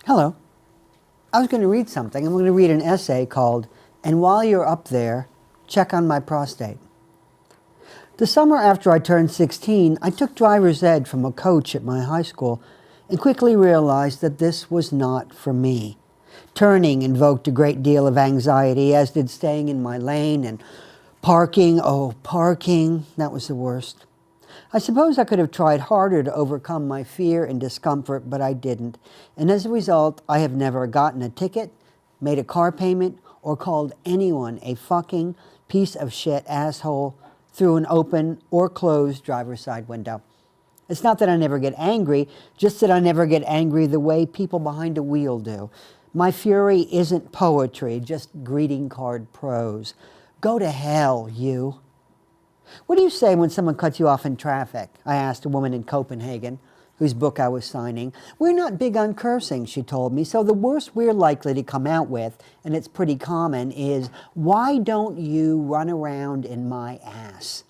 Hello. I was going to read something. I'm going to read an essay called, "And While You're Up There, Check on My Prostate." The summer after I turned 16, I took driver's ed from a coach at my high school and quickly realized that this was not for me. Turning invoked a great deal of anxiety, as did staying in my lane, and parking, that was the worst. I suppose I could have tried harder to overcome my fear and discomfort, but I didn't. And as a result, I have never gotten a ticket, made a car payment, or called anyone a fucking piece of shit asshole through an open or closed driver's side window. It's not that I never get angry, just that I never get angry the way people behind a wheel do. My fury isn't poetry, just greeting card prose. Go to hell, you. What do you say when someone cuts you off in traffic? I asked a woman in Copenhagen, whose book I was signing. We're not big on cursing, she told me, so the worst we're likely to come out with, and it's pretty common, is, "Why don't you run around in my ass?"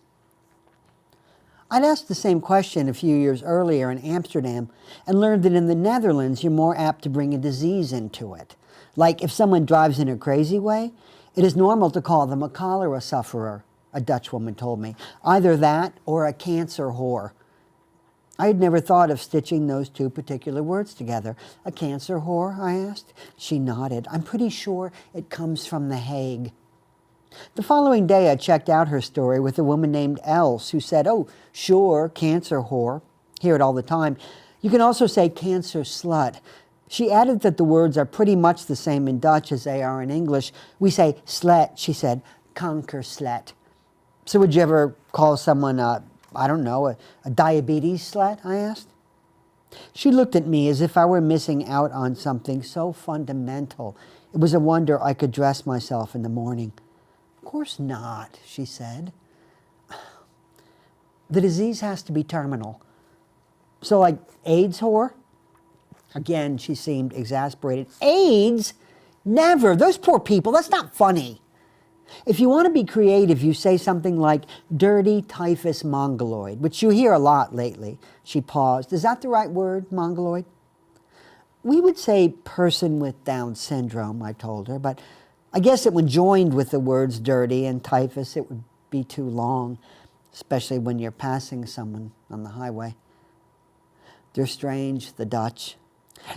I'd asked the same question a few years earlier in Amsterdam and learned that in the Netherlands you're more apt to bring a disease into it. Like if someone drives in a crazy way, it is normal to call them a cholera sufferer, a Dutch woman told me. Either that or a cancer whore. I had never thought of stitching those two particular words together. A cancer whore, I asked. She nodded. I'm pretty sure it comes from The Hague. The following day, I checked out her story with a woman named Else, who said, "Oh, sure, cancer whore. Hear it all the time. You can also say cancer slut." She added that the words are pretty much the same in Dutch as they are in English. We say slet, she said, kanker slet. So would you ever call someone, a diabetes slut, I asked? She looked at me as if I were missing out on something so fundamental. It was a wonder I could dress myself in the morning. Of course not, she said. The disease has to be terminal. So like AIDS whore? Again, she seemed exasperated. AIDS? Never. Those poor people. That's not funny. If you want to be creative, you say something like dirty typhus mongoloid, which you hear a lot lately. She paused. Is that the right word, mongoloid? We would say person with Down syndrome, I told her, but I guess that when joined with the words dirty and typhus, it would be too long, especially when you're passing someone on the highway. They're strange, the Dutch.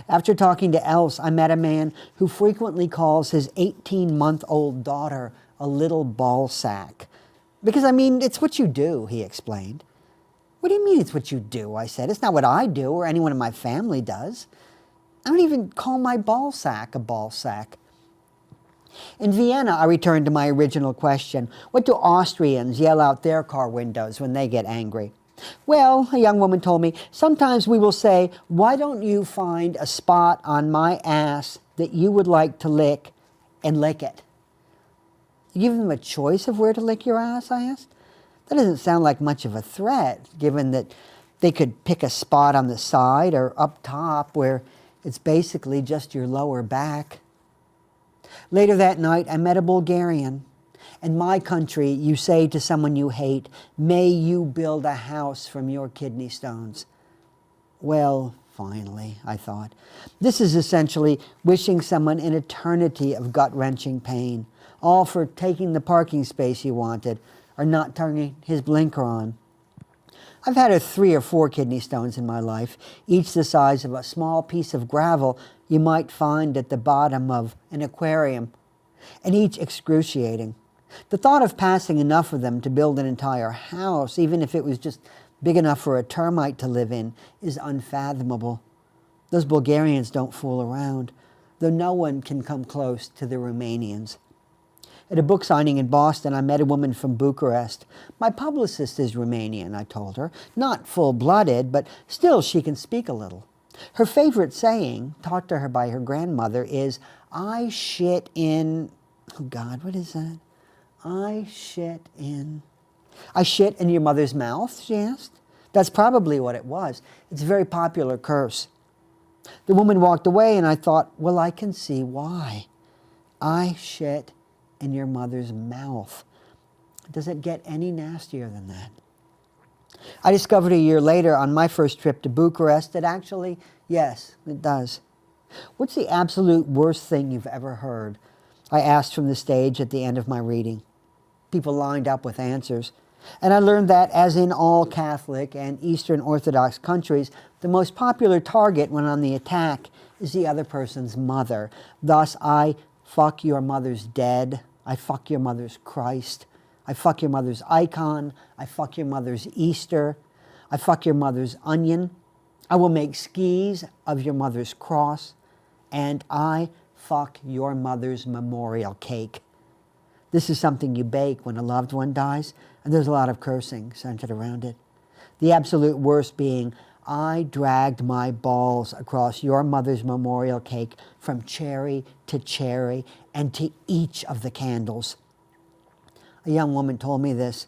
After talking to Else, I met a man who frequently calls his 18-month-old daughter a little ball sack. Because, it's what you do, he explained. What do you mean it's what you do? I said. It's not what I do or anyone in my family does. I don't even call my ball sack a ball sack. In Vienna, I returned to my original question. What do Austrians yell out their car windows when they get angry? Well, a young woman told me, sometimes we will say, "Why don't you find a spot on my ass that you would like to lick and lick it?" You give them a choice of where to lick your ass, I asked. That doesn't sound like much of a threat, given that they could pick a spot on the side or up top where it's basically just your lower back. Later that night, I met a Bulgarian. In my country, you say to someone you hate, "May you build a house from your kidney stones." Well, finally, I thought. This is essentially wishing someone an eternity of gut-wrenching pain, all for taking the parking space you wanted or not turning his blinker on. I've had 3 or 4 kidney stones in my life, each the size of a small piece of gravel you might find at the bottom of an aquarium, and each excruciating. The thought of passing enough of them to build an entire house, even if it was just big enough for a termite to live in, is unfathomable. Those Bulgarians don't fool around, though no one can come close to the Romanians. At a book signing in Boston, I met a woman from Bucharest. My publicist is Romanian, I told her. Not full-blooded, but still she can speak a little. Her favorite saying, taught to her by her grandmother, is, I shit in... Oh, God, what is that? I shit in your mother's mouth, she asked. That's probably what it was. It's a very popular curse. The woman walked away, and I thought, well, I can see why. I shit in your mother's mouth. Does it get any nastier than that? I discovered a year later on my first trip to Bucharest that actually, yes, it does. What's the absolute worst thing you've ever heard? I asked from the stage at the end of my reading. People lined up with answers. And I learned that, as in all Catholic and Eastern Orthodox countries, the most popular target when on the attack is the other person's mother. Thus, I fuck your mother's dead. I fuck your mother's Christ. I fuck your mother's icon. I fuck your mother's Easter. I fuck your mother's onion. I will make skis of your mother's cross. And I fuck your mother's memorial cake. This is something you bake when a loved one dies, and there's a lot of cursing centered around it. The absolute worst being, I dragged my balls across your mother's memorial cake from cherry to cherry and to each of the candles. A young woman told me this,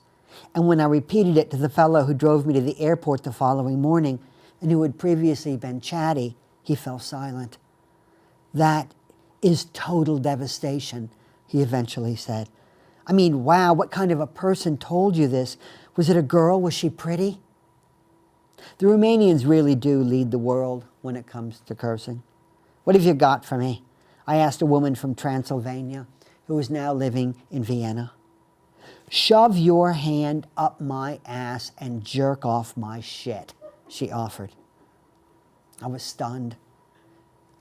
and when I repeated it to the fellow who drove me to the airport the following morning and who had previously been chatty, he fell silent. That is total devastation, he eventually said. I mean, wow, what kind of a person told you this? Was it a girl? Was she pretty? The Romanians really do lead the world when it comes to cursing. What have you got for me? I asked a woman from Transylvania who is now living in Vienna. Shove your hand up my ass and jerk off my shit, she offered. I was stunned.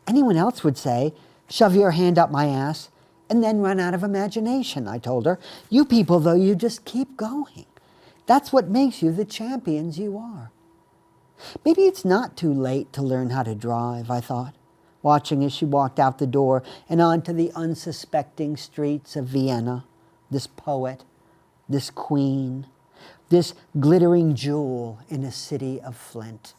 Anyone else would say, shove your hand up my ass and then run out of imagination, I told her. You people, though, you just keep going. That's what makes you the champions you are. Maybe it's not too late to learn how to drive, I thought, watching as she walked out the door and onto the unsuspecting streets of Vienna, this poet, this queen, this glittering jewel in a city of flint.